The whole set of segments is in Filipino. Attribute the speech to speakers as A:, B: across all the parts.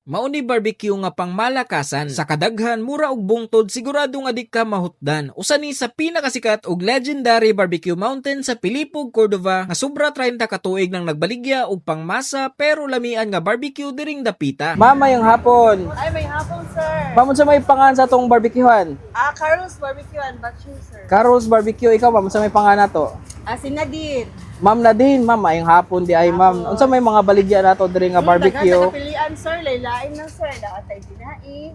A: Mauni barbecue nga pangmalakasan sa kadaghan mura og bungtod sigurado nga di ka mahutdan. Usa ni sa pinakasikat og legendary barbecue mountain sa Pilipog, Cordova nga sobra 30 ka tuig nang nagbaligya og pangmasa pero lamian nga barbecue diring dapita.
B: Mama, yung hapon.
C: Ay, may hapon, sir.
B: Ma'am, sa may pangan sa tong barbecuehan?
C: Carlos Barbecue and Battery, sir.
B: Carol's Barbecue, ikaw ma'am, sa may pangan na to?
C: Si Nadine.
B: Ma'am Nadine, ma'am, ayong hapon di ay ma'am. Unsa may mga baligya nato diri nga barbecue?
C: Pilian, sir. Laylain lang, sir. Naatay dinai,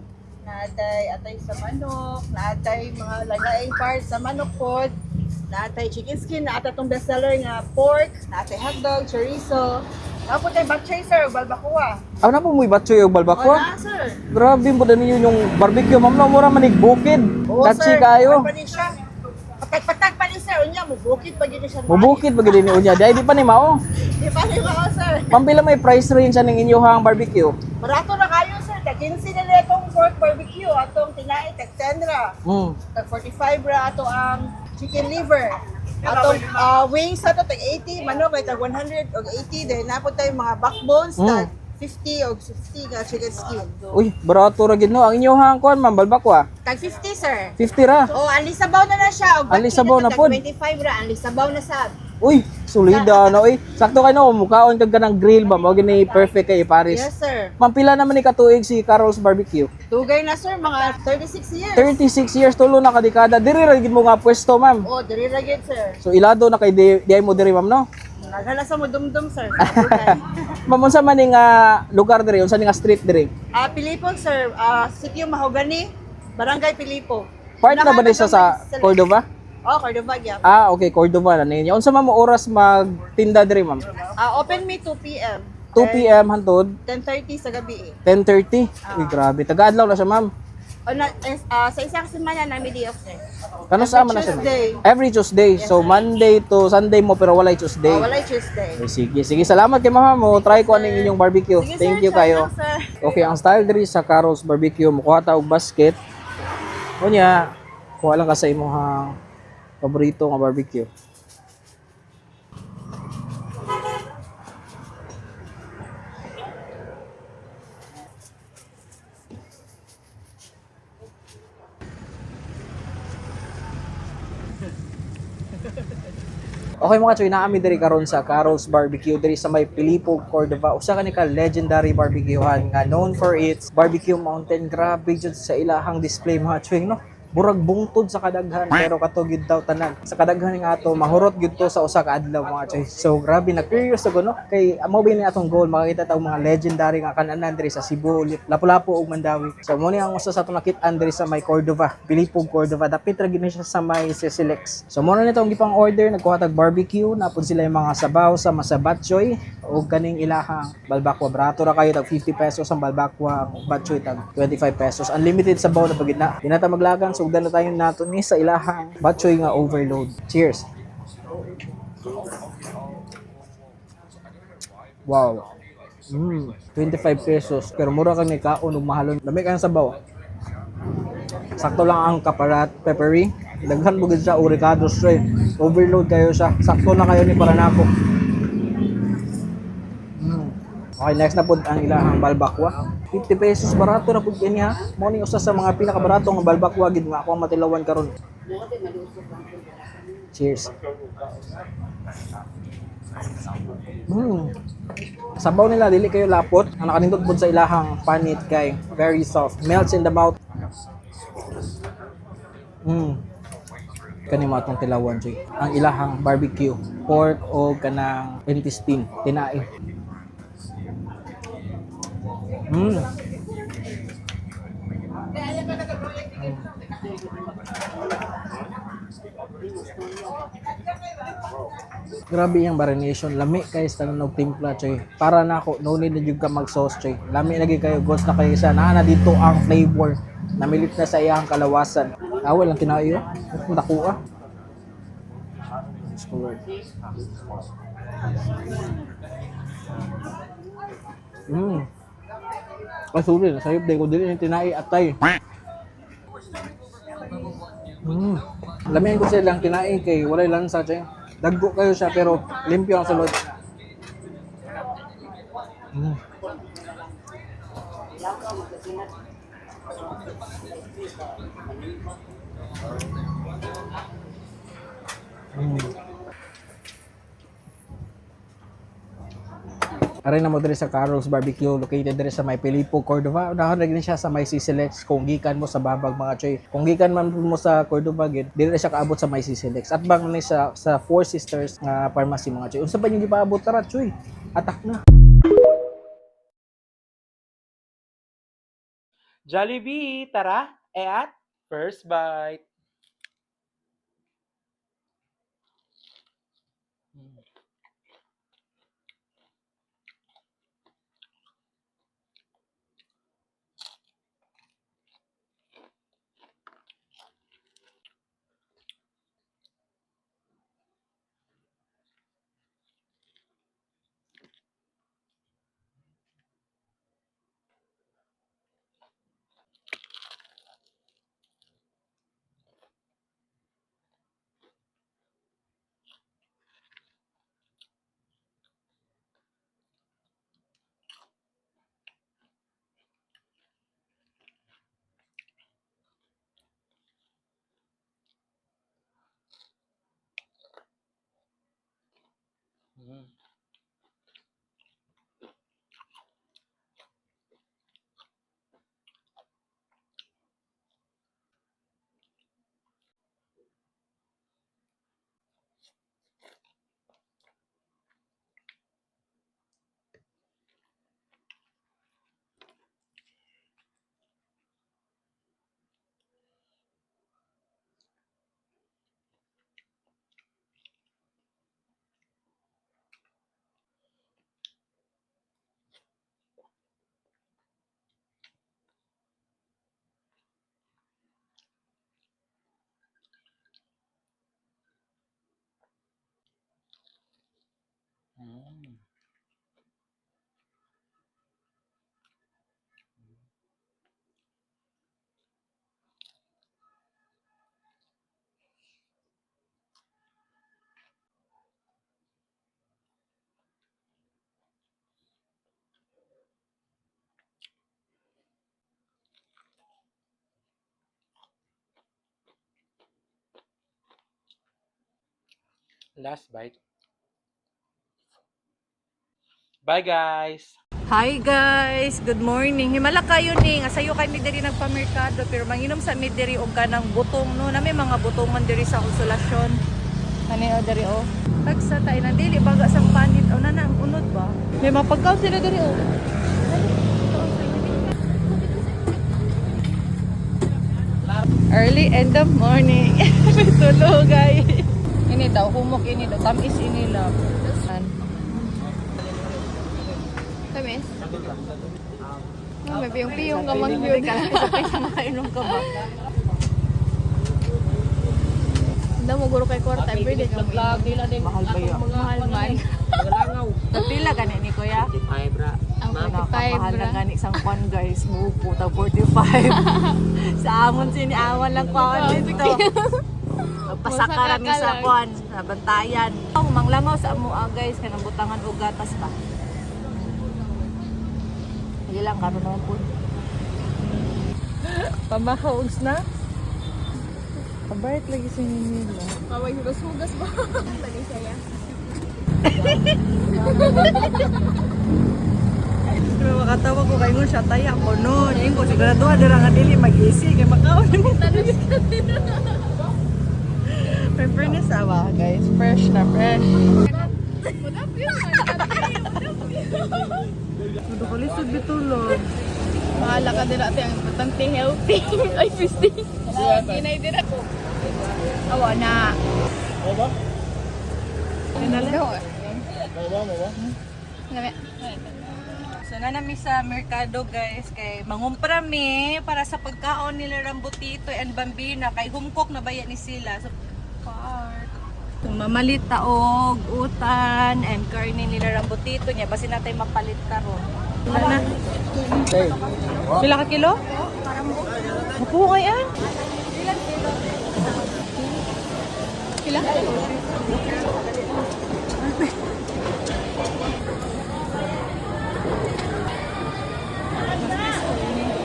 C: atay sa manok, naatay mga lagaing parts sa manok pod, naatay chicken skin, naatay tong bestseller nga pork, naatay hotdog, chorizo. Tapos tayo batchay, sir, balbacoa.
B: Aw na po muy batchoy og balbakwa.
C: Wala, sir.
B: Grabe mo din ninyo yung barbecue, ma'am, na mura manig bukid.
C: Oo,
B: Katsi
C: sir.
B: kayo.
C: Ano pa din siya? Patag pa din, sir. Unya, mubukid pa gini siya.
B: Mubukid pag ni unya. Dai di pa ni mao.
C: Di pa rin ako, sir.
B: Ma'am, pila may price range sa ning inyong barbecue?
C: Barato na kayo, sir. Tag 15 na itong pork barbecue. Atong tinay, tag 10 ra. Tag 45 ra. Ato ang chicken liver. Atong wings ato tag 80. Manok ay tag 100 o 80. Dahil napot tayo mga backbones. Tag 50 o 60 nga chicken skin.
B: Uy, barato ra gid no. Ang inyong kuan ma'am, balbakwa.
C: Tag 50, sir.
B: 50 ra.
C: Oh, anlisabaw na siya.
B: Anlisabaw na pod.
C: Tag 25 ra. Anlisabaw na sad.
B: Uy, solida no. Uy, sakto kay no, mukhaon kag kanang grill ba, mao gini perfect kay Paris.
C: Yes, sir.
B: Ma'am, pila naman ni katuig si Carol's Barbecue?
C: Tugay na, sir. Mga 36 years.
B: 36 years tulo na kadekada. Diri ra gid mo nga pwesto, ma'am.
C: Oh, diri ra gid, sir.
B: So ilado na kay di ay mo diri, ma'am, no?
C: Naghala sa mo dumdum, sir.
B: Ma'am, unsa man ni nga lugar diri, unsa ni nga street diri?
C: Pilipo, sir. Sitio Mahogany, Barangay Pilipo.
B: Part na ba ni siya sa Cordova?
C: Oh, Cordova, yeah.
B: Okay, Cordova na ninyo. Unsa man mo oras magtinda diri, ma'am?
C: Open me 2 p.m.
B: 2 p.m. hantod
C: 10:30 sa gabi.
B: 10:30. Uy, grabe. Taga-adlaw na siya, ma'am.
C: Sa isang semana namin day off, sir.
B: Kano sa man na siya?
C: Tuesday.
B: Every Tuesday. So Monday to Sunday mo pero walay Tuesday.
C: Wala Tuesday.
B: Sige. Salamat kay mama mo. Try ko aning inyong barbecue.
C: Sige,
B: Thank
C: sir,
B: you kayo.
C: try lang, sir.
B: Okay, ang style diri sa Carol's Barbecue, mukuha ta og basket. Kunya, kuha lang ka sa imong paborito nga barbecue. Okay mga choy, naami diri karon sa Carol's Barbecue diri sa may Pilipog, Cordova. Usa ka ni ka legendary barbecuehan nga known for its barbecue mountain. Grabe jud sa ilahang display mga choy, no? Burag bungtod sa kadaghan pero kato gid daw tanan. Sa kadaghan nga ato mahurot gid to sa usa ka adlaw mga choy. So grabe na curious ako no kay amo ba ni atong goal makakita ta og mga legendary nga kananan diri sa Cebu, Lapu-Lapu ug Mandawi. So mo ni ang usa sa atong nakit-an diri sa may Cordova, Pilipog, Cordova. Dapit ra gid ni siya sa may Sisilex. So mo na nito ang gipang order, nagkuha tag barbecue, napod sila yung mga sabaw sa masabatchoy ug kaning ilahang balbakwa. Barato ra kayo tag 50 pesos ang balbakwa, ang batchoy tag 25 pesos. Unlimited sabaw na pagid na. Di na ta maglagan, sugdan na tayo nato ni sa ilahang batchoy nga overload. Cheers. Wow. 25 pesos pero mura kang ni kaon ug mahalon. Lami kang sabaw. Sakto lang ang kaparat peppery. Daghan bugid sa oregano straight. Overload kayo siya. Sakto na kayo ni para nako. Okay, next na po ang ilahang balbakwa. 50 pesos, barato na po yan ha. Mo ni usa sa mga pinakabarato nga balbakwa gid nga ako ang matilawan karon. Cheers. Sabaw nila dili kayo lapot. Ang nakanindot po sa ilahang panit kay very soft. Melts in the mouth. Kani mo atong tilawan joy. Ang ilahang barbecue, pork o kanang intestine, tinae. Grabe yung marination, lami kay sa tanog timpla choy. Para nako no need na jud ka mag sauce choy. Lami lagi kayo, ghost na kayo sa na dito ang flavor. Namilit na sa iyang kalawasan. Awal lang kinayo. Nakuha. Pasuri, sayop din ko dili yung tinai atay. Lamihan ko silang tinai kay walay lansa siya. Daggo kayo siya pero limpyo ang sulod. Aray na mo diri sa Carol's Barbecue, located diri sa May Pilipo, Cordova. Unahan rin siya sa May Sisilex kung gikan mo sa Babag mga choy. Kung gikan man mo sa Cordova gid, diri siya kaabot sa May Sisilex. At bang ni sa Four Sisters nga pharmacy mga choy. Unsa ba yung gipaabot tara choy? Atak na.
D: Jollibee, tara, at first bite. Mm. Mm. Last bite. Bye guys!
E: Hi guys, good morning. Himala kayo ni, nga sayo kay mi diri nagpamerkado pero manginom sa mi diri og kanang butong no, na may mga butong man diri sa konsolasyon. Kani o diri o. Tagsa tay na dili baga sang panit o na ang unod ba. May mapagkaw sila diri o. Early in the morning. May tulog guys. Ini daw humok ini daw tamis ini lang. Tamis? Oh, may piyong-piyong ka man yun. Isa makainom ka ba? Hindi mo guro kay kwarta. Pwede ka mo. Mahal ba yun? Mahal man. Nagpila ka ni Kuya?
D: 45 ra.
E: Ang 45 mahal na gani isang kwan guys. Mupo tag 45. Sa amon siniawan lang kwan dito. Pasaka rami sa kwan. Sa bantayan. Manglangaw sa amua guys. Kanang butangan o gatas ba? Ilang karon naman po. Pamakaw og snacks. Kabayat lagi sa nila. Kaway hugas-hugas ba? Tani saya. Pero makatawa ko kayo siya taya ko no. Yung ko sigurado dira nga dili mag-isi kay makaon mo tanis ka din. May furnace awa guys. Fresh na fresh. Wala pa yun. Ito ko lisod bitulog. Mahala ka din natin ang importante healthy. Ay, fisty. Kinay din ako. Awa na. Awa? Awa? Awa? So na nami sa merkado guys. Kay mangumpra mi para sa pagkaon nila Rambutito and Bambina. Kay humkok na bayan ni sila. So, park. Mamalit taog, utan, and karne nila Rambutito niya. Basi natin mapalit karon. Wala na. Pila ka kilo? Mapuho kayan? Pila?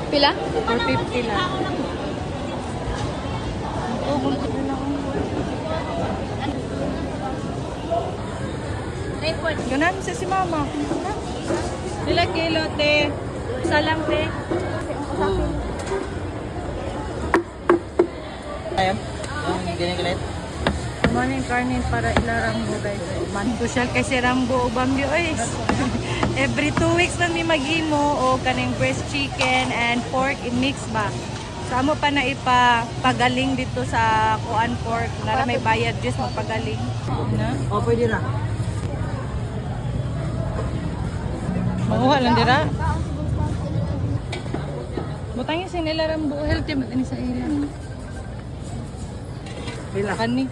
E: Pila? 450 lang. Ito, buntot na lang. Ganan si mama. Pila kilo, te? Isa lang, te.
B: Ayun. Ganyan galit.
E: Ano yung karne para ila Rambo, guys. Manto siya kasi Rambo o Bambi, oy. Every 2 weeks man may mag-imo o kaning breast chicken and pork i-mix ba. Sa mo pa na ipagaling dito sa kuan pork. Nara may bayad just magpagaling. Na?
B: O, pwede na.
E: Manguha lang dira. Butangin sa nila Rambo, healthy man ni sa ila.
B: Pila.
E: Kani.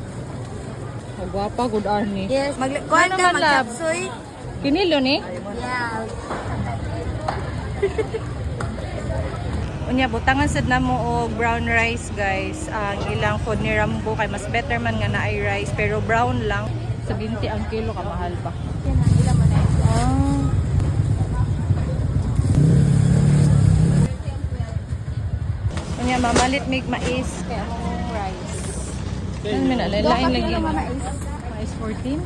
E: Magwapa good arni.
F: Yes,
E: Ano
F: kuhan ka
E: man, lab?
F: mag-chapsoy.
E: Kinilo ni?
F: Yeah.
E: Unya butangan sad na mo og brown rice, guys. Ang ilang food ni Rambo kay mas better man nga na ay rice pero brown lang. 70 ang kilo ka mahal pa. Ah. Unya mamalit make mais kay among rice. Ano man lain lagi. Mais 14.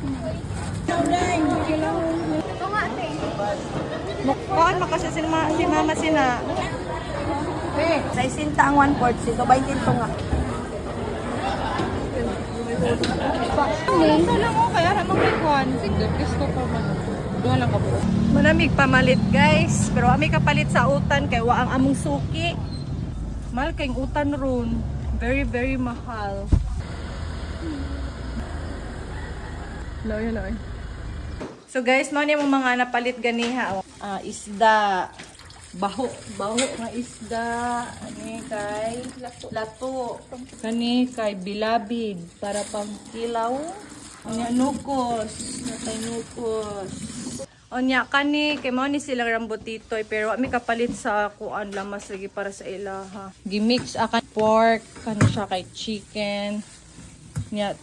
E: Mukhaan makasya si mama sina.
F: Sa isinta ang 1/4, so 20 ito nga.
E: Ito lang ko kaya ramang likuan. Sige, gusto ko man. Doon lang ka po. Manamig pamalit, guys. Pero ami kapalit sa utan kay wa ang among suki. Mahal kayong utan ron. Very, very mahal. Loy. So guys, mo ni mo mga napalit ganiha. Isda. Baho nga isda. Ani kay lato. Kani kay bilabid para pang kilaw. Onya nukos. Natay nukos. Onya kani kay mo ni silang rambutito pero ami kapalit sa kuan lamas lagi para sa ilaha. Gimix akan pork kani siya kay chicken. Nya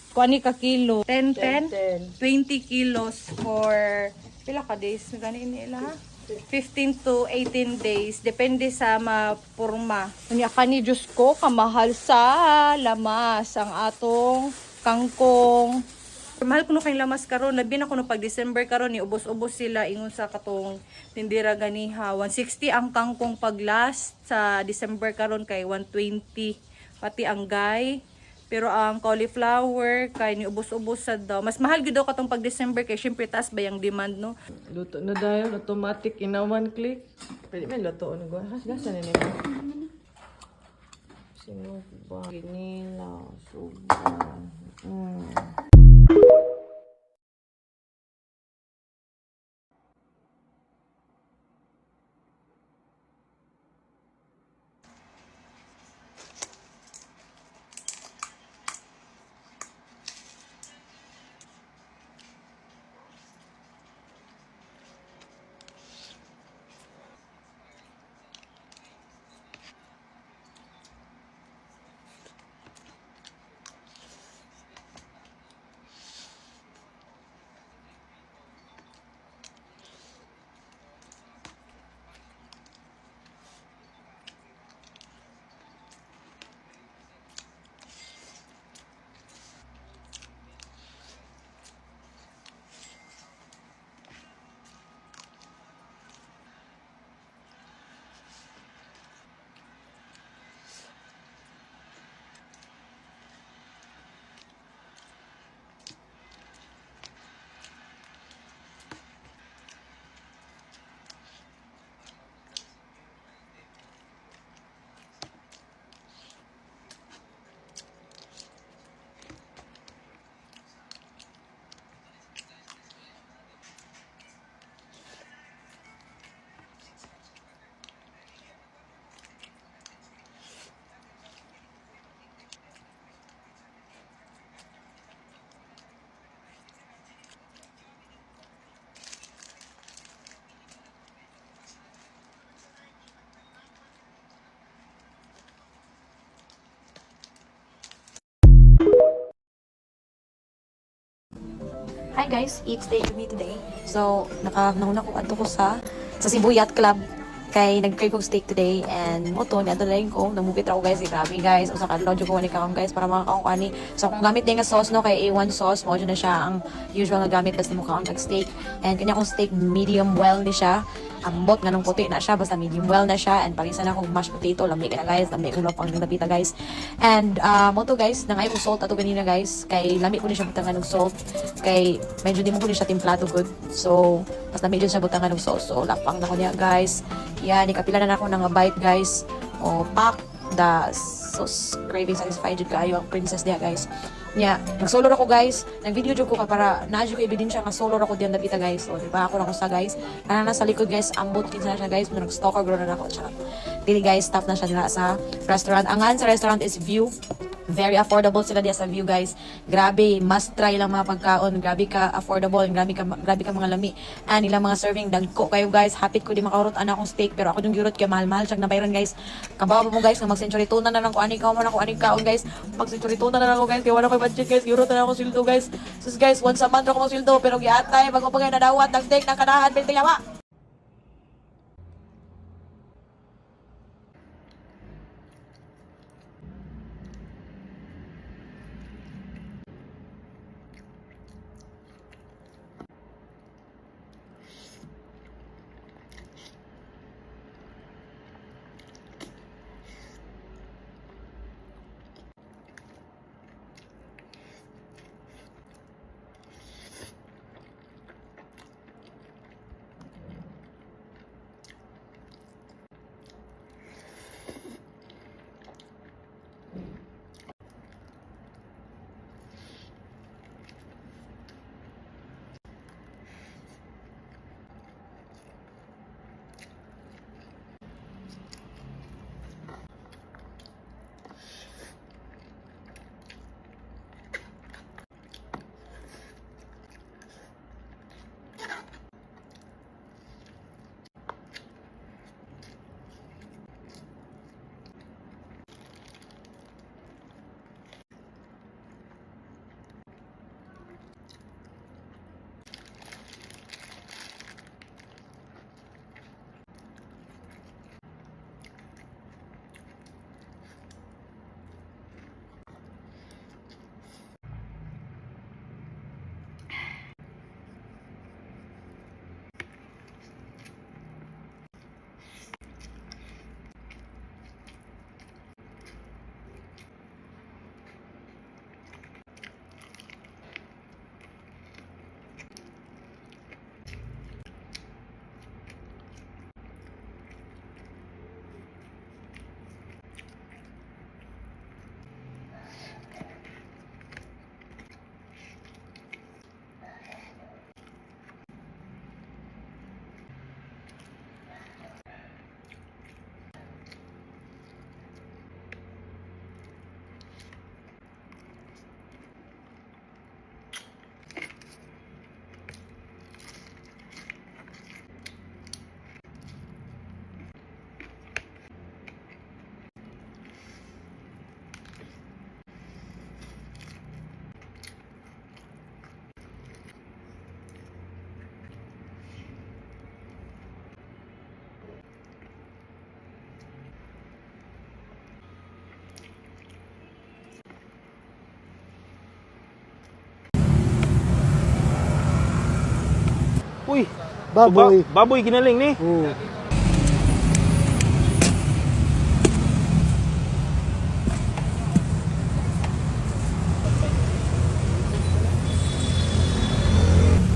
E: kuani ka kilo 10 20 kilos for pila ka days gani ini ilaha 15 to 18 days depende sa mapurma. Unya kani Diyos ko kamahal sa lamas ang atong kangkong. Mahal ko no kay lamas karon labi na ko no pag December karon ni ubos-ubos sila ingon sa katong tindira ganiha 160 ang kangkong pag last sa December karon kay 120 pati ang gay. Pero ang cauliflower kay ni ubos-ubos sad daw. Mas mahal gid daw katong pag December kay syempre taas ba yung demand no.
G: Luto na dayon, automatic in a one click. Pwede man luto ano gwa. Gasa na nimo. Sinuba, ginila, suba.
H: Hi guys, it's day to me today. So, nauna ko adto ko sa Cebu Yacht Club. Kay nag-crave kong steak today and moto ni ato rin ko namupit ako guys, grabe guys. Usa ka adlaw jud ko ni kaon guys para makakaon ko ani. So kung gamit din nga sauce no kay A1 sauce mo na siya ang usual nga gamit basta mo kaon tag steak. And kanya kong steak medium well ni siya. Ambot nga nung puti na siya basta medium well na siya and pagisa na akong mashed potato lami ka na guys, lami ko lang pang napita guys. And moto guys nang ayo salt ato ganina guys kay lami ko ni siya butangan ng salt kay medyo di mo ko ni siya timplado good. So mas lami jud siya butangan ng sauce. So lapang na ko niya guys. Yan, ikapila na ako ng bite guys. O pack the sauce craving satisfied jud kaayo ang princess niya guys. Nya, nag-solo ako guys. Nag-video jud ko ka para na-jud ko ebidensya nga solo ako diyan dapita guys. O di ba ako na ko sa guys. Ana na sa likod guys, ambot kinsa na siya guys. Nag-stalker bro na ako siya. Dili guys, staff na siya dira sa restaurant. Angan sa restaurant is View. Very affordable sila diya sa View guys. Grabe, must try lang mga pagkaon. Grabe ka affordable, grabe ka mga lami. And ilang mga serving dagko kayo guys. Hapit ko di makaurot ana akong steak pero ako yung gurot kay mahal-mahal siya na bayran guys. Kabawa mo guys nga mag-century tuna na lang ko ani kaon man ako ani kaon guys. Mag-century tuna na lang ako guys kay wala koy budget guys. Gurot na ako sildo guys. Sus guys, once a month ako magsildo pero giatay bago pa kay nadawat ng steak ng kanahan 20 yawa.
D: Uy,
B: Baboy.
D: baboy ginaling ni.
B: Oo.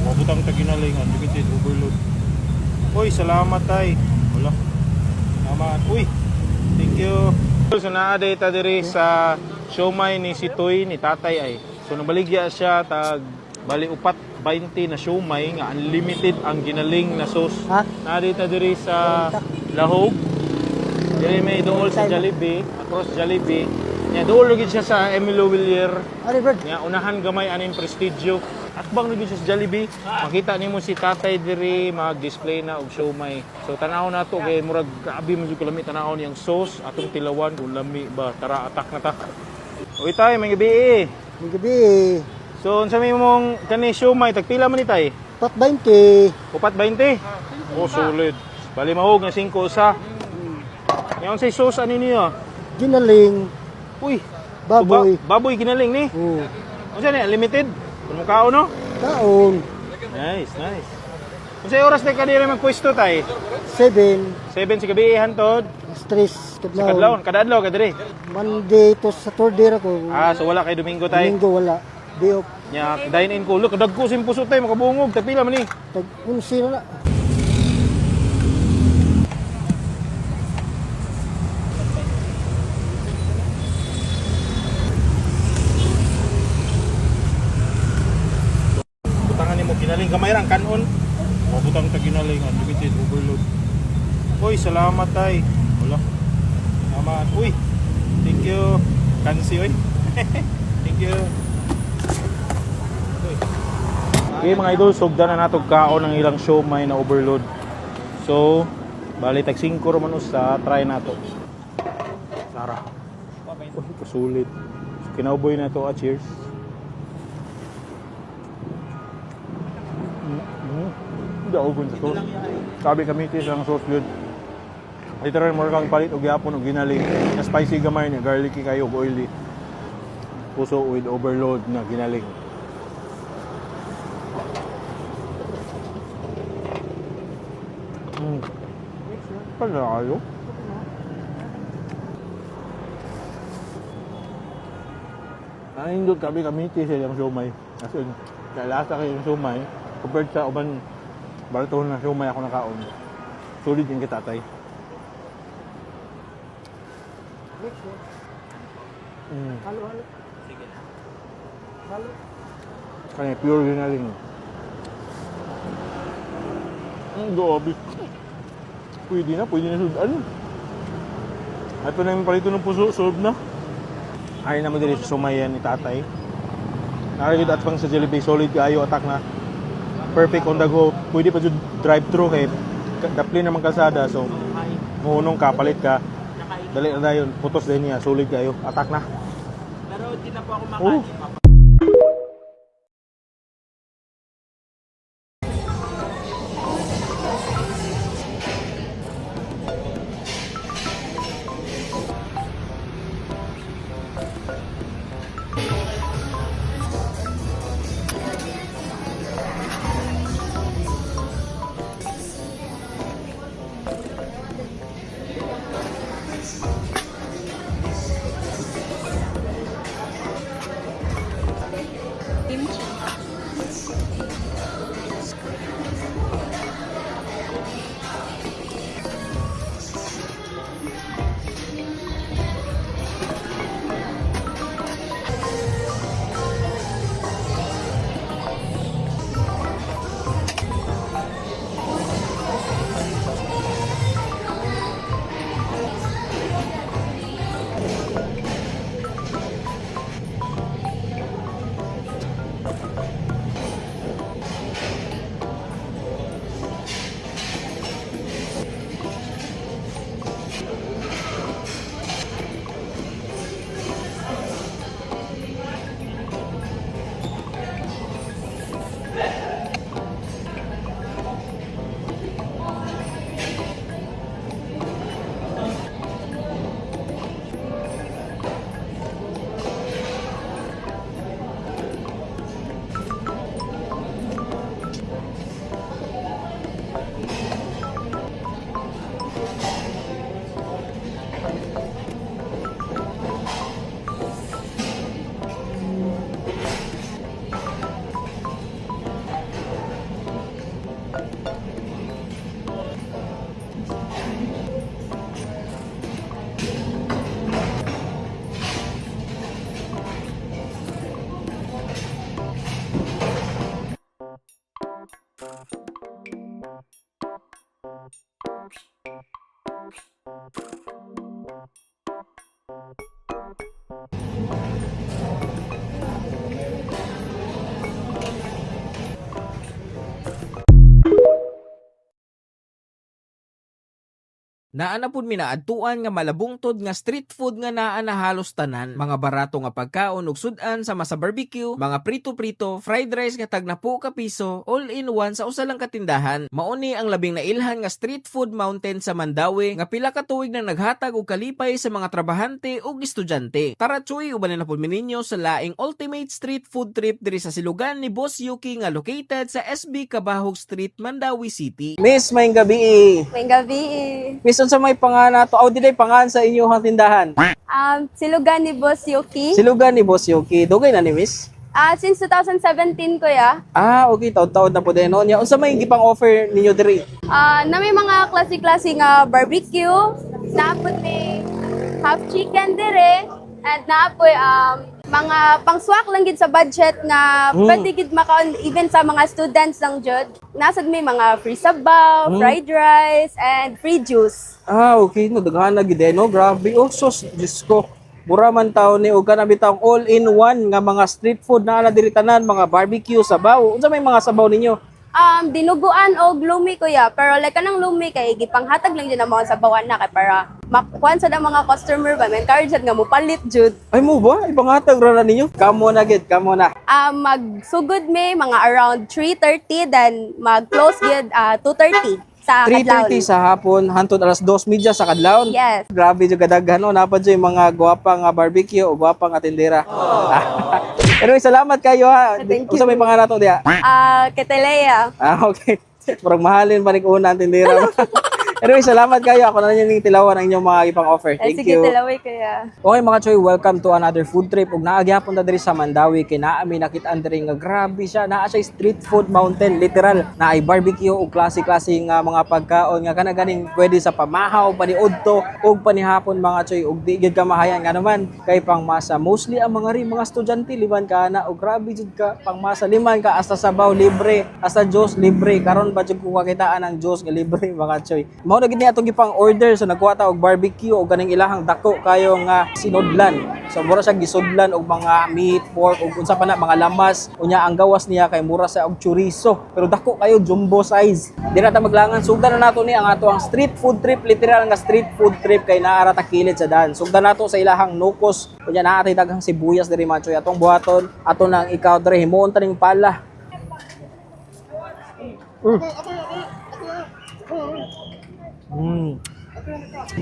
I: Mabutang ta ginalingan, limited overload. Uy, salamat tay. Wala. Salamat. Uy, thank you. So naa-day ta diri sa siomay ni si Toy ni tatay ay. So nabaligya siya tag bali upat 20 na siomay nga unlimited ang ginaling na sauce.
B: Ha?
I: Naa-day ta diri sa Lahog. Diri may dool sa Jollibee, across Jollibee. Nya dool lugid siya sa Emilio Villar.
B: Ari bird.
I: Nya unahan gamay aning prestigyo. Akbang lugid siya sa Jollibee. Makita nimo si tatay diri mag-display na og siomay. So tanaw na to kay murag grabe mo jud ko lami tanaw niyang sauce atong tilawan kung lami ba tara atak na ta. Uy tay, may gabi.
B: May gabi.
I: So unsa may mong kani siomay tagpila man ni tay?
B: Tot 20.
I: Upat 20. Oh solid. Bali mahog na 5 sa. Yung say sauce ano niyo?
B: Ginaling,
I: Uy,
B: baboy.
I: baboy ginaling ni.
B: Oh,
I: Ano siya limited? Kung kao no?
B: taon,
I: Nice, nice. Kung sa oras na kanila magpwesto tay?
B: 7,
I: 7 sa gabi hantod.
B: stress,
I: Sa kadlawon, kada adlaw kadiri.
B: Monday to Saturday ako.
I: Ah, so wala kay Domingo tay.
B: Domingo wala. Day off.
I: Nya dine in ko. Look, dagko sim puso tay makabungog. Tapila man ni.
B: Tag unsi na.
I: Butangan nimo ginaling gamay rang kanon. O butang ta ginaling unlimited overload. Uy, salamat tay. Wala. Salamat. Uy. Thank you. Kansi oy. Thank you. Uy. Okay mga idol, sugdan na natog kaon ng ilang siomay na overload. So, bali tag 5 man sa try nato. Sara. Uy, kasulit. So, kinauboy na to. Cheers. Hindi ako gun sa sauce. Sabi kami tis ang sauce good. Literal more kang palit og yapon og ginaling. Na spicy gamay niya, garlicky kayo og oily. Puso with overload na ginaling. Pala kayo. Naindot kami tis yung siomay. As in, kalasa kayo yung siomay. Compared sa uban barato na siomay ako nakaon. Solid yung kitatay.
B: Halo.
I: Kanya pure ginaling. Grabe. Pwede na sudan. Ito na yung palito ng puso, solve na. Ay naman din sa sumayan ni tatay. Nakakita at pang sa Jollibee, solid kayo, attack na. Perfect on the go. Pwede pa dyan drive-thru kay dapli naman kalsada. So, muunong ka, palit ka. Dali na yun, putos din niya, solid kayo, attack na. Pero hindi na po ako makain.
A: Naa na pud minaadtuan nga malabungtod nga street food nga naa na halos tanan. Mga barato nga pagkaon ug sudan sama sa barbecue, mga prito-prito, fried rice nga tag 10 ka piso, all in one sa usa lang ka tindahan. Mauni ang labing nailhan nga street food mountain sa Mandawi nga pila ka tuig nang naghatag og kalipay sa mga trabahante ug estudyante. Tara chuy, uban na pud mininyo sa laing ultimate street food trip diri sa silugan ni Boss Yuki nga located sa SB Kabahog Street, Mandawi City.
B: Miss, may gabi.
F: May gabi.
B: Miss, unsa may pangana to? Aw di day pangan sa inyong tindahan.
F: Silugan ni Boss Yuki.
B: Silugan ni Boss Yuki. Dugay na ni Miss?
F: Since 2017 kuya.
B: Okay, taon-taon na po din no. Nya unsa may gipang offer ninyo diri?
F: Na may mga klase-klase nga barbecue. Naapot may half chicken dire. And naapoy mga pangswak lang gid sa budget nga pwede gid makaon even sa mga students lang jud. Nasad may mga free sabaw, fried rice, and free juice.
B: Okay, no daghan na gid no. Grabe oh, sos Diyos ko. Mura man taon ni og kana bitang all-in-one nga mga street food na diri tanan, mga barbecue, sabaw. Unsa may mga sabaw ninyo?
F: Dinuguan o lumi kuya, pero like kanang lumi kay gipanghatag lang din ang mga sabawan na kay para makuan sa mga customer ba, encourage nga mo palit jud.
B: Ay mo ba? Ipangatag ra na ninyo? Kamo na gid, kamo na.
F: Magsugod may mga around 3:30 then mag-close gid 2:30 sa
B: 3:30 sa hapon hantod alas 2:30 sa kadlawon.
F: Yes.
B: Grabe jud kadaghan no, napad jud mga gwapang barbecue o gwapang atendera. Pero salamat kayo ha.
F: Thank you.
B: Unsa may pangalan to diha?
F: Ketelea.
B: Okay. Murag mahalin pa ni ko una ang tindera. Anyway, salamat kayo. Ako na yung tilawan ang inyong mga ipang offer. Thank
F: Sige,
B: you.
F: tilaway kaya.
B: Okay mga choy, welcome to another food trip. Ug naagyapon ta diri sa Mandawi kay naa mi nakit-an diri nga grabe siya. Naa siya street food mountain, literal. Naay barbecue ug klase-klase nga mga pagkaon nga kana ganing pwede sa pamahaw, paniudto ug panihapon mga choy. Ug di gid ka mahayan nga naman kay pangmasa. Mostly ang mga estudyante liman ka na ug grabe jud ka pangmasa liman ka hasta sabaw libre, hasta juice libre. Karon ba jud ko kakitaan ang juice nga libre mga choy. Mao na gid ni atong gipang order so nagkuha ta og barbecue ug ganing ilahang dako kayo nga sinudlan. So mura siya gisudlan og mga meat, pork ug unsa pa na mga lamas. Unya ang gawas niya kay mura sa og chorizo. Pero dako kayo jumbo size. Di na ta maglangan sugdan na nato ni ang ato ang street food trip, literal nga street food trip kay naara ta kilid sa daan. Sugdan nato sa ilahang nukos. Unya naa tay daghang sibuyas diri man choy atong buhaton. Ato nang ikaw diri himuon ta ning pala.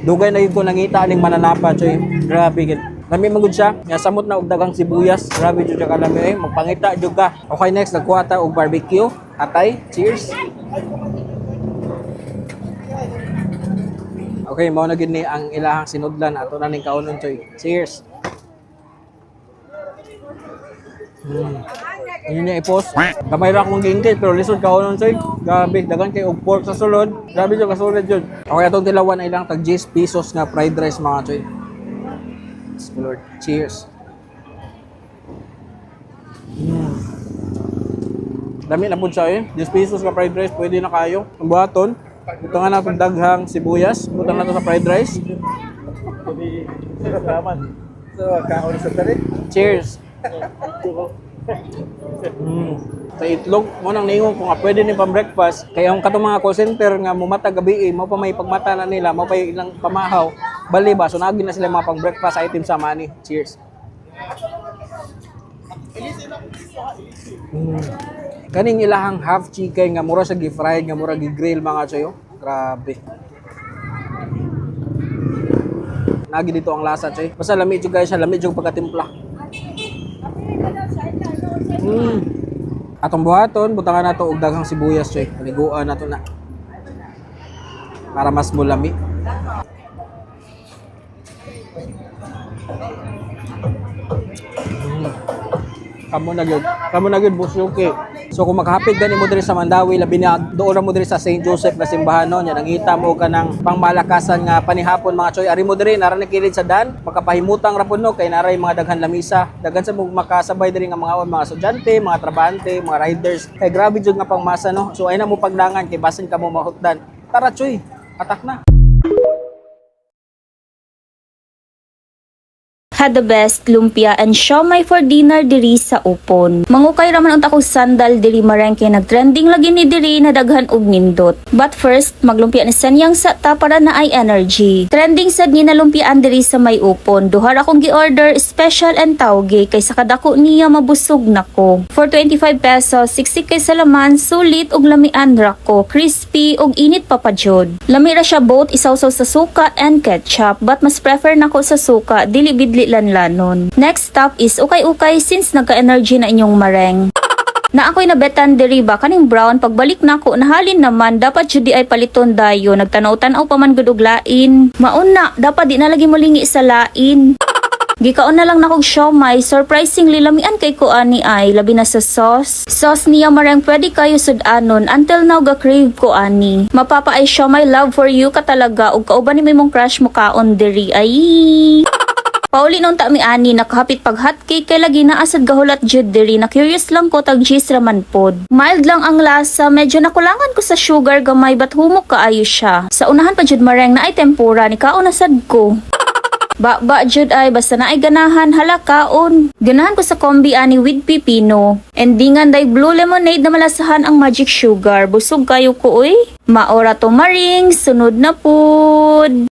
B: Dugay na yun ko nangita aning mananapa choy. Grabe gid. Lami magud siya. Nga samot na og daghang sibuyas. Grabe jud ka lami magpangita jud ka. Okay, next nagkuha ta og barbecue. Atay, cheers. Okay, mao na gid ni ang ilahang sinudlan ato na ning kaunon choy. Cheers. Yun yung i-post. Gamay ra akong giingkit pero lisod kaunon choy. Grabe, daghan kay og pork sa sulod. Grabe jud kasulod jud. Okay, atong tilawan na ilang tag 10 pesos nga fried rice mga choy. Lord, cheers. Dami na pud siya 10 pesos nga fried rice, pwede na kayo. Ang buhaton, ito nga na daghang sibuyas, butang na to sa fried rice.
I: Salamat. So, kaon sa tari.
B: Cheers. Sa itlog mo nang ningon kung pwede ni pang breakfast kaya ang katong mga call center nga mumata gabi mo pa may pagmata na nila mo pa ilang pamahaw bali ba so nagin na sila mga pang breakfast item sa mani. Cheers. Kaning ilahang half chicken nga mura sa gi-fried nga mura gi-grill mga choyo. Grabe. Nagi dito ang lasa choy. Basta lami jud guys, lami jud pagkatimpla. Atong buhaton, butangan nato og daghang sibuyas choy. Paliguan nato na. Para mas mulami. Kamo na gyud Boss Yuki. So kung makahapit gani mo diri sa Mandawi, labi na doon ra mo diri sa St. Joseph nga simbahan no, nya nangita mo kanang pangmalakasan nga panihapon mga choy. Ari mo diri nara nakilid sa dan, makapahimutang ra pud no kay naray mga daghan lamisa. Daghan sa makasabay diri nga mga estudyante, mga trabahante, mga riders. Kay grabe jud nga pangmasa no. So ay na mo pagdangan kay basin ka mo mahutdan. Tara choy, atak na.
J: had the best lumpia and siomai for dinner diri sa Upon. Mangukay raman unta ko sandal diri marengke nagtrending lagi ni diri na daghan og nindot. But first, maglumpia ni Sanyang sa ta para na ay energy. Trending sad ni na lumpiaan diri sa may Upon. Duhar akong gi-order special and tauge kay sa kadako niya mabusog nako. For 25 pesos, 60 kay sa laman, sulit og lamian ra ko, crispy og init pa pa jud. Lami ra siya both isawsaw sa suka and ketchup, but mas prefer nako sa suka dili bidli lanlanon. Next stop is ukay-ukay since nagka-energy na inyong mareng. Na ako'y nabetan diri ba kaning brown pagbalik nako nahalin naman dapat jud di ay paliton dayo nagtanaw-tanaw pa man gud og lain. Mauna dapat di na lagi molingi sa lain. Gikaon na lang nakog siomai, surprisingly lamian kay ko ani ay, labi na sa sauce. Sauce niya marang pwede kayo sudanon, until now ga-crave ko ani. Mapapa ay siomai love for you ka talaga, ug kauban ni mong crush mo kaon diri ay. Pauli nung mi ani nakahapit pag hotcake kay lagi na asad gahulat jud diri na curious lang ko tag cheese raman pod. Mild lang ang lasa, medyo nakulangan ko sa sugar gamay but humok kaayo siya. Sa unahan pa jud mareng na ay tempura ni kaon asad ko. Ba jud ay basta na ay ganahan hala kaon. Ganahan ko sa kombi ani with pipino. Endingan day blue lemonade na malasahan ang magic sugar. Busog kayo ko oy. Maora to maring, sunod na pod.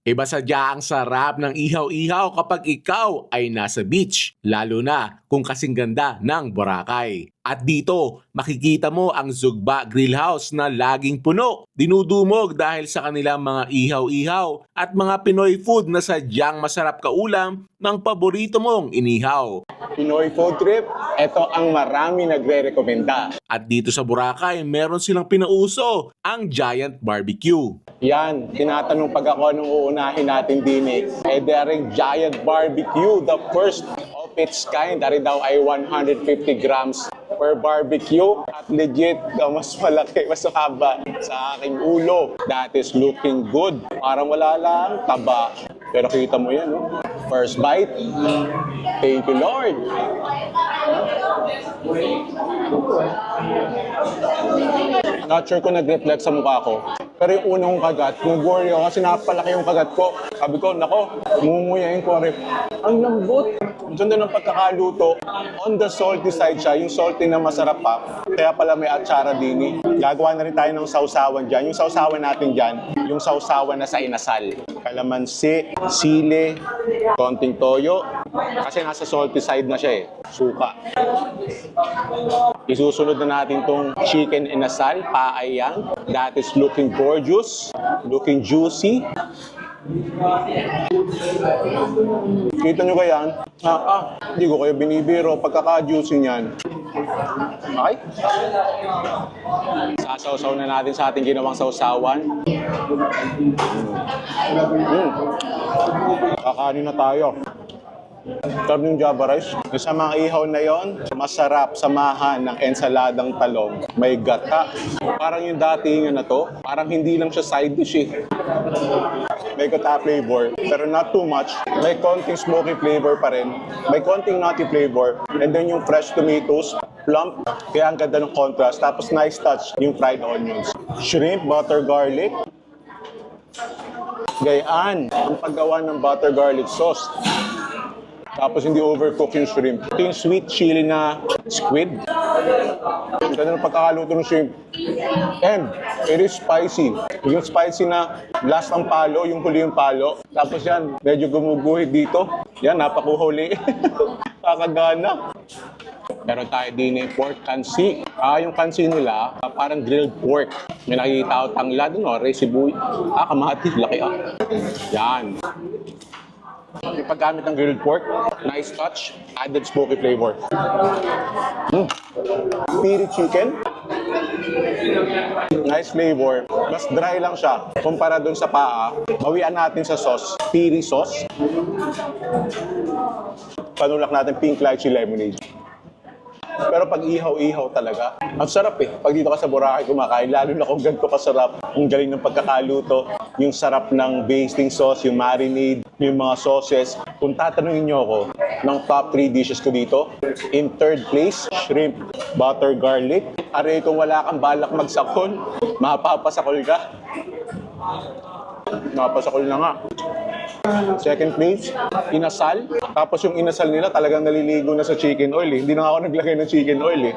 K: Iba sadya ang sarap ng ihaw-ihaw kapag ikaw ay nasa beach, lalo na kung kasing ganda ng Boracay. At dito, makikita mo ang Zugba Grill House na laging puno. Dinudumog dahil sa kanilang mga ihaw-ihaw at mga Pinoy food na sadyang masarap kaulam ng paborito mong inihaw.
I: Pinoy food trip, ito ang marami nagre-rekomenda.
K: At dito sa Boracay, meron silang pinauso, ang Giant Barbecue.
I: Yan, tinatanong pag ako anong uunahin natin din eh. Daring Giant Barbecue, the first of its kind. Dari daw ay 150 grams per barbecue. At legit, mas malaki, mas haba sa aking ulo. That is looking good. Parang wala lang, taba. Pero kita mo yan, no? First bite. Thank you, Lord. Not sure kung nag-reflect sa mukha ko. Pero yung unang kagat, nag-worry ako kasi napalaki yung kagat ko. Sabi ko, nako, munguyain ko rin. Ang lambot. Ang ganda ng pagkakaluto. On the salty side siya, yung salty na masarap pa. Kaya pala may atsara din. Gagawa na rin tayo ng sausawan dyan. Yung sausawan natin dyan, yung sausawan na sa inasal. Kalamansi, sili, konting toyo. Kasi nasa salty side na siya eh. Suka. Isusunod na natin tong chicken inasal, paayang. That is looking gorgeous, looking juicy. Kita nyo kaya? Hindi ko kayo binibiro. Pagkaka-juicy niyan. Okay? Sasawsaw na natin sa ating ginawang sausawan. Kakanin na tayo. Sarap yung Java rice. Sa mga ihaw na yon, masarap samahan ng ensaladang talong. May gata. Parang yung dating na to, parang hindi lang siya side dish eh. May gata flavor, pero not too much. May konting smoky flavor pa rin. May konting nutty flavor. And then yung fresh tomatoes, plump. Kaya ang ganda ng contrast. Tapos nice touch yung fried onions. Shrimp, butter garlic. Gayaan ang paggawa ng butter garlic sauce. Tapos hindi overcook yung shrimp. Ito yung sweet chili na squid. Ganda ng pagkakaluto ng shrimp. And it is spicy. Yung spicy na last ang palo, yung huli yung palo. Tapos yan, medyo gumuguhit dito. Yan, napakuhuli. Kakagana. Meron tayo din yung pork kansi. Yung kansi nila, parang grilled pork. May nakikita ako tanglad, resibuy. Kamatis, laki Yan. Yung paggamit ng grilled pork, nice touch, added smoky flavor. Piri chicken, nice flavor. Mas dry lang siya kumpara dun sa paa. Bawian natin sa sauce, piri sauce. Panulak natin pink lychee lemonade. Pero pag ihaw-ihaw talaga, ang sarap eh. Pag dito ka sa Boracay kumakain, lalo na kung ganito kasarap, ang galing ng pagkakaluto, yung sarap ng basting sauce, yung marinade, yung mga sauces. Kung tatanungin nyo ako ng top 3 dishes ko dito, in third place, shrimp, butter garlic. Aray kung wala kang balak magsakol, mapapasakol ka. Mapapasakol na nga. Second place, inasal. Tapos yung inasal nila talagang naliligo na sa chicken oil eh. Hindi na ako naglagay ng chicken oil eh.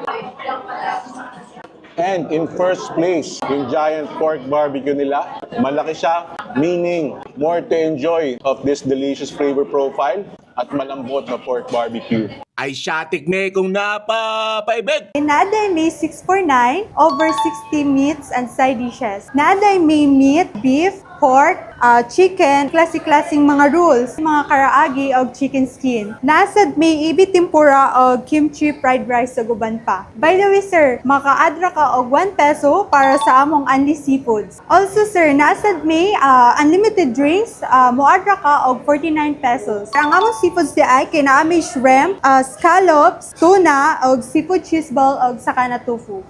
I: And in first place, yung giant pork barbecue nila. Malaki siya, meaning more to enjoy of this delicious flavor profile at malambot na pork barbecue.
K: Ay siya tikme kung napapaibig.
L: Naday may 649, over 60 meats and side dishes. Naday may meat, beef, pork, chicken, klase-klaseng mga rolls, mga karaagi o chicken skin. Nasad may ibi tempura o kimchi fried rice sa guban pa. By the way sir, maka-adra ka og 1 peso para sa among Unli Seafoods. Also sir, nasad may unlimited drinks, moadra ka og 49 pesos. Ang among seafoods di ay kay naa may shrimp, scallops, tuna, og seafood cheese ball og saka na tofu.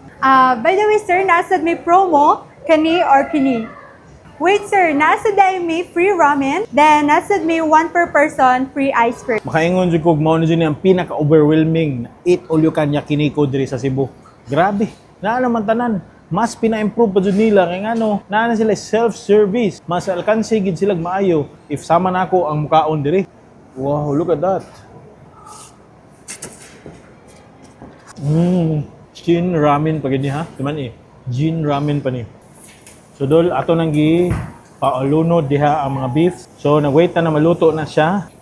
L: By the way sir, nasad may promo kani or kini. Wait sir, nasa day may free ramen, then nasa may 1 per person free ice cream.
D: Makaingon jud ko mao na jud ang pinaka-overwhelming na eat all you can yakiniko diri sa Cebu. Grabe. Naa naman tanan. Mas pina-improve pa jud nila kay ngano, naa na sila self-service. Mas alkansi gid sila maayo if sama nako ang mukaon diri. Wow, look at that. Jin ramen pa gid ni ha. Tuman eh. Jin ramen pa ni. So dol ato nang gi paulunod diha ang mga beef. So nag-wait na maluto na siya.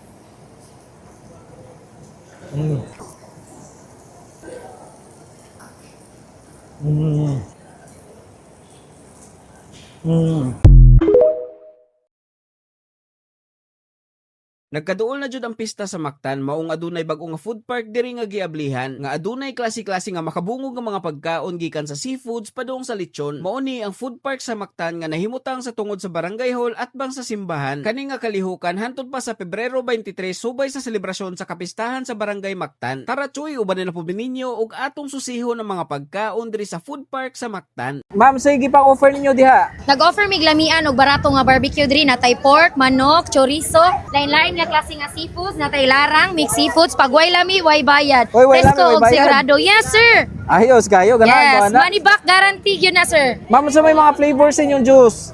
A: Nagkaduol na jud ang pista sa Mactan maong adunay bag-o nga food park diri nga giablihan nga adunay klase-klase nga makabungog nga mga pagkaon gikan sa seafoods padung sa lechon. Mao ni ang food park sa Mactan nga nahimutang sa tungod sa barangay hall at bang sa simbahan. Kani nga kalihukan hantod pa sa Pebrero 23 subay sa selebrasyon sa kapistahan sa barangay Mactan. Tara chuy uban nila po bininyo og atong susiho ng mga pagkaon diri sa food park sa Mactan.
B: Ma'am, sige pang offer ninyo diha.
M: Nag-offer mig lamian og barato nga barbecue diri natay pork, manok, chorizo, lain-lain nga klase nga seafoods, natay larang, mixed seafoods, pag way lami, way bayad.
B: Oy, way lami,
M: Presko
B: way
M: og
B: bayad.
M: sigurado. Yes, sir.
B: Ayos kayo, ganahan
M: Yes,
B: mo na.
M: money back guarantee yun na, sir.
B: Ma'am, sa may mga flavors sa inyong juice?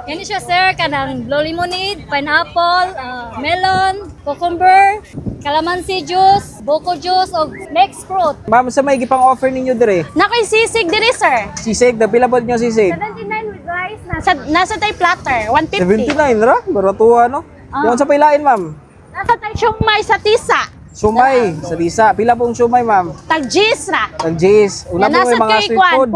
M: Yan siya, sir. Kanang blue lemonade, pineapple, melon, cucumber, calamansi juice, buko juice, o mixed fruit.
B: Ma'am, sa may gipang offer ninyo dire?
M: Nakay sisig diri, sir.
B: Sisig, napilabot nyo sisig?
M: 79 with rice. Nasa tay platter, 150.
B: 79 ra? Baratuwa, no? Yung sa pailain, ma'am?
M: Nasa tay siumay sa tisa.
B: Sumay, sa tisa. Pila pong sumay, ma'am?
M: Tag-jis ra.
B: Tag-jis. Una po may mga street food.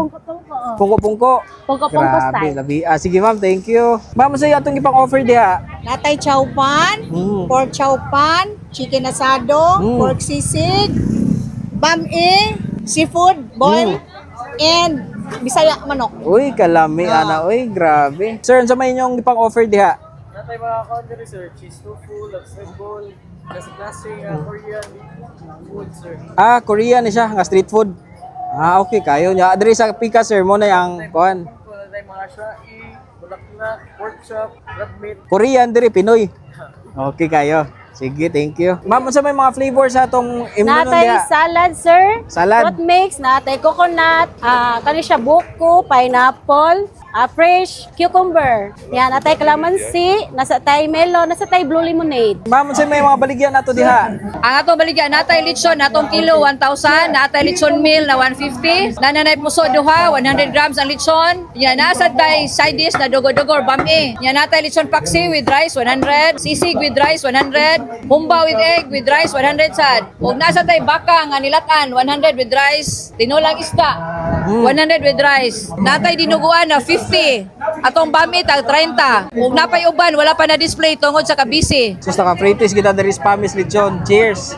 B: Pungko-pungko.
M: Pungko-pungko
B: Grabe,
M: style.
B: labi. Sige, ma'am, thank you. Ma'am, sa atong gipang offer diha?
C: Natay chowpan, pork chowpan, chicken asado, pork sisig, bam-e, seafood, boil, and bisaya manok.
B: Uy, kalami, ana. Uy, grabe. Sir, sa may inyong gipang offer diha?
N: Natay mga country sir, cheese tofu, lobster ball, klase-klase Korean food sir.
B: Korean ni siya, nga street food. Okay, kayo niya. Adre sa pika, sir, mo na yung kuhan.
N: Natay mga shai, bulaklak, pork chop, crab meat.
B: Korean, dire, Pinoy. Okay, kayo. Sige, thank you. Ma'am, sa may mga flavors sa itong imnunon
M: Natay
B: diha?
M: salad, sir.
B: Salad.
M: Fruit mix, natay coconut, kani siya buko, pineapple, fresh cucumber. Yan, natay calamansi, nasa tay melon, nasa tay blue lemonade.
B: Ma'am, sa may mga baligyan nato diha?
E: Ang atong baligya natay lechon natong kilo 1,000, natay lechon meal na 150, nananay puso duha 100 grams ang lechon. Yan nasa tay side dish na dugo-dugo or bami. Yan natay lechon paksi with rice 100, sisig with rice 100, humba with egg with rice 100 sad. Ug nasa tay baka nga nilatan 100 with rice, tinulang isda 100 with rice. Natay dinuguan na 50. Atong bami tag 30. Ug napay uban wala pa na display tungod sa kabisi.
B: Sus, naka-fritis kita dari Spamis Lechon. Cheers!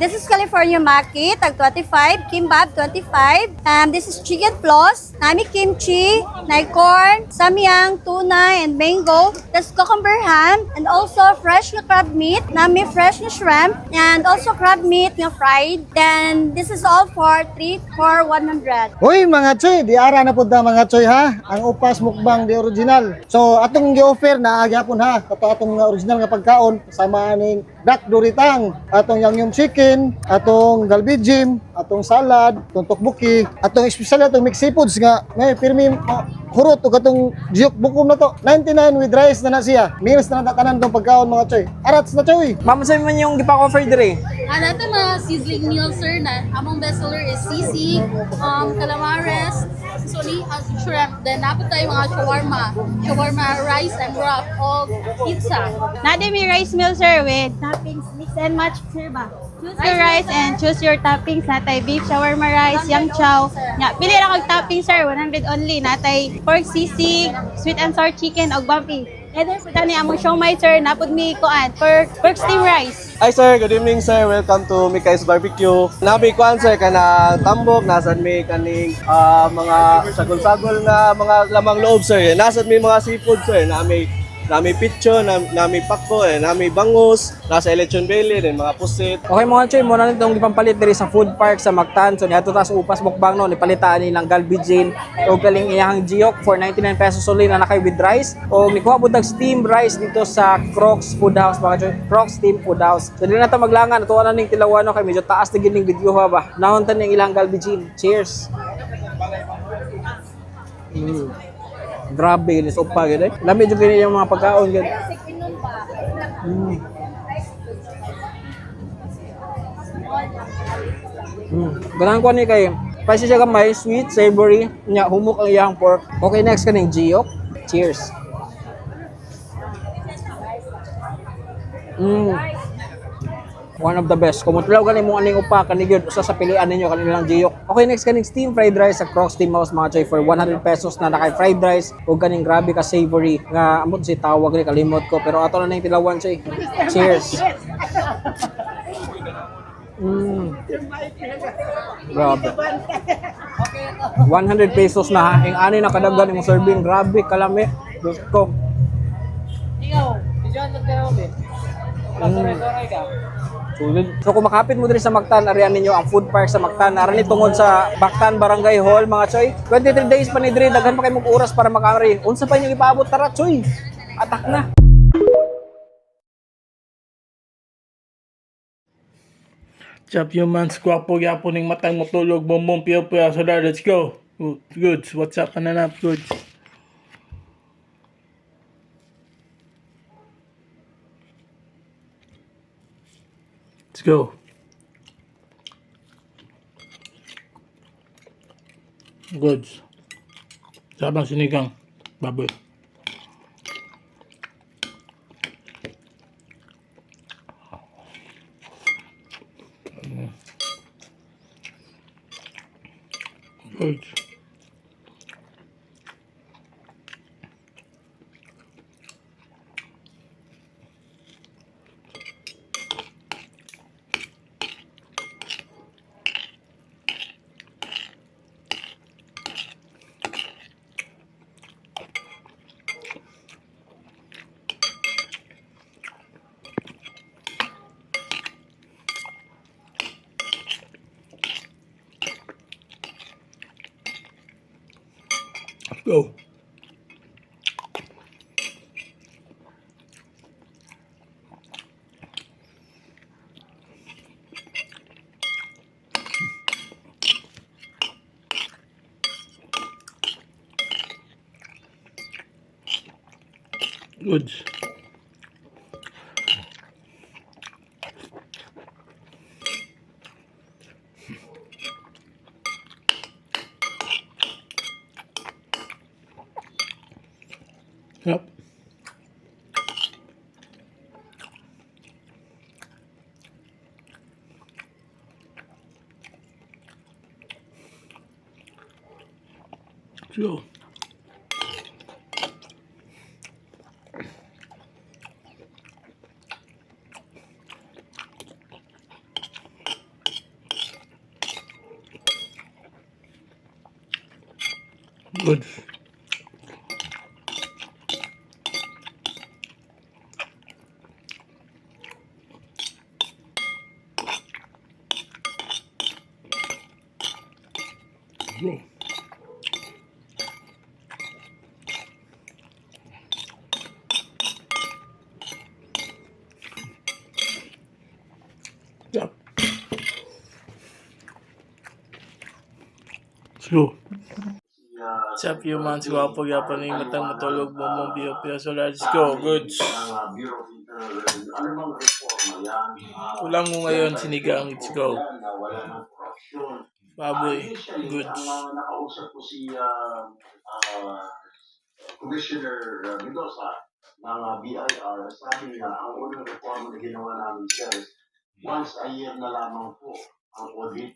L: This is California Maki, tag 25, kimbap 25. This is chicken floss, nami kimchi, nai corn, samyang, tuna, and mango. That's cucumber ham, and also fresh na crab meat, nami fresh na shrimp, and also crab meat na fried. Then this is all for 3 for 100.
N: Hoy mga choy, di ara na pud na mga choy ha. Ang upas mukbang di original. So atong gi-offer na agyapon ha. Kato atong original nga pagkaon sama ning
O: dak duritang, atong yum chicken, atong galbijim, atong salad, atong tokbuki, atong espesyal atong mixed seafoods nga may pirmi hurot o katong jiyok bukom na to. 99 with rice na siya. Meals na natatanan tong pagkaon mga choy. Arats na choy.
B: Ma'am, saan man yung gipa-offer dire?
P: Ito mga sizzling meal, sir, na among bestseller is sisig, calamares, sisoli, shrimp. Then, dapat tayo mga shawarma, rice and wrap, all pizza.
Q: Nade may rice meal, sir, with toppings, mix and match, sir ba? Choose your rice and choose your toppings. Natay beef, shawarma rice, yang chow. Nga, pili ra kag toppings, sir, 100 only. Natay pork sisig, sweet and sour chicken, og bumpy. And then, kani among siomai, sir, napod mi kuan, pork steam rice.
R: Hi sir, good evening sir. Welcome to Mikay's Barbecue. Nabi kuan sir kana tambok, nasan mi kaning mga sagol-sagol na mga lamang loob sir. Nasan mi mga seafood sir. Nami pitcho, nami pakko, nami bangus, nasa Lechon Belly, then mga pusit.
B: Okay mga choy, muna nitong ipampalit diri sa food park sa Mactan. So niadto ta sa Upas Mukbang no, nipalitaan nilang galbijin o galing iyang jiyok for 99 pesos only na nakay with rice. O nikuha budag steam rice dito sa Crocs Food House mga choy. Crocs Steam Food House. So dili na ta maglangan, natuwa na ning tilawan no kay medyo taas na gining video ha ba. Nahon ta ning ilang galbijin. Cheers. Grabe, inis upa gid. Lami jud kini yung mga pagkaon gid. Ganang ko ni kay spicy siya gamay, sweet, savory, nya humok ang iyang pork. Okay, next kaning jiyok. Cheers. One of the best. Kung mutlaw ganin mong aning upa, kanigod, usa sa pilian ninyo kanilang jiyok. Okay, next kaning steam fried rice sa Crocs Steam House mga choy for 100 pesos na nakay fried rice o kaning grabe ka savory nga amot si tawag ni kalimot ko pero ato na ning tilawan choy. Cheers. Grabe. 100 pesos na ang ani na kadaghan imong serving, grabe kalami. Diyos ko. So kung makapit mo diri sa Mactan, arian ninyo ang food park sa Mactan. Ara ni tungod sa Mactan Barangay Hall mga choy. 23 days pa ni diri, daghan pa kay mong oras para makaari. Unsa pa inyo ipaabot tara choy? Atak na.
S: Chop your man's guwapo yapon ning matang motulog bombong piyo-piyo so there, let's go. Goods, what's up kananap goods? Let's go. Goods. Sabang sinigang baboy. Goods. Go. Goods. Yep. Let's go. Good. Go. Let's go. Chap humans, gwapo gyapon ning matang matulog mo piyo so let's go. Goods. Kulang mo ngayon sinigang. Let's go. Baboy. Goods.
T: Nakausap ko si Commissioner Mendoza ng BIR, sabi niya, ang unang reforma na ginawa namin, sir, once a year na lamang po ang audit.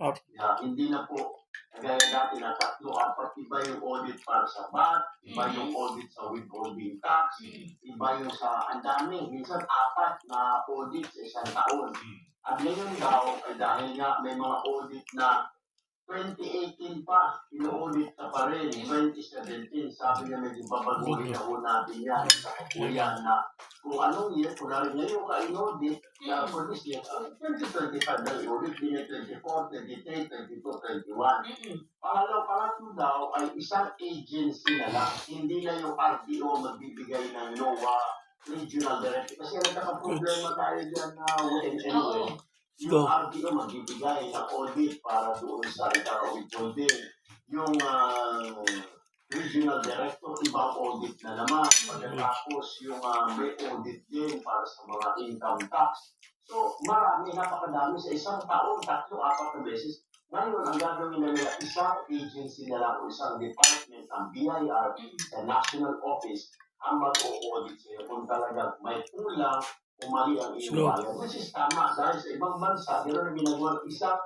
T: Hindi na po kagaya dati na 3-4, iba yung audit para sa VAT, iba yung audit sa withholding tax, iba yung sa ang dami, minsan 4 na audit sa isang taon. At ngayon daw, dahil nga may mga audit na 2018 pa, ino-audit na pa rin. 2017, sabi niya medyo babaguhin na po natin yan sa kapuyan na kung anong year, kung narin ngayon ka in-audit, for this year, 2025 na i-audit, din 24, 23, 22, 21. Pangatlo daw ay isang agency na lang, hindi na yung RTO magbibigay ng NOAA regional directive. Kasi nagkakaproblema tayo dyan na anyway. Yung RTO magbibigay ng audit para doon sa withholding. Yung regional director, ibang audit na naman. Pagkatapos yung may audit din para sa mga income tax. So marami, napakadami sa isang taon, 3-4 na beses. Ngayon, ang gagawin na nila, isang agency na lang o isang department, ang BIR, sa national office, ang mag-audit sa'yo kung talagang may kulang o mali ang iyong bayad. Which is tama dahil sa ibang bansa, meron na ginagawa isang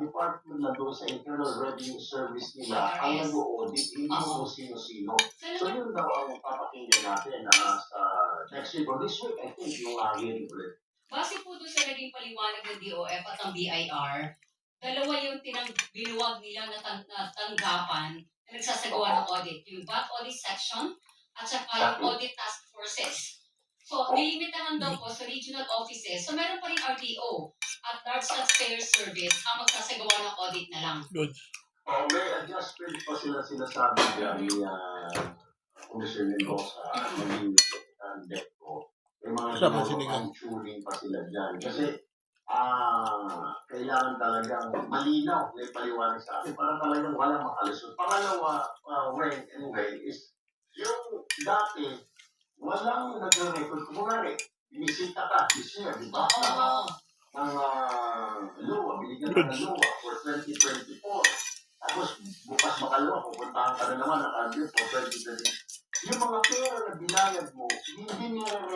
T: department na doon sa Internal Revenue Service nila ang nag-audit, hindi mo sino-sino. So yun daw ang papakinggan natin sa next week or this week, I think, yung hearing ulit.
U: Base po doon sa naging paliwanag ng DOF at ng BIR, dalawa yung binuwag nila na tanggapan na nagsasagawa ng audit. Yung VAT audit section at saka yung audit task forces. So, nilimitahan daw po sa regional offices. So, meron pa rin RTO at Large Taxpayer Service ang magsasagawa ng audit na lang.
S: Good.
T: May adjustment pa sila sinasabi dyan ni Commissioner Mendoza maging DECO. May mga tuning pa sila dyan. Kasi, kailangan talagang malinaw na ipaliwanag sa akin para talagang walang makalusot. Pangalawa, anyway, is yung dati, walang nagre-record. Kumari, binisita ka this year, di ba? Ng LUA, binigyan ka ng LUA for 2024. Tapos, bukas makalawa, pupuntahan ka na naman ng audit for 2020. Yung mga pera na binayad mo, hindi nire-record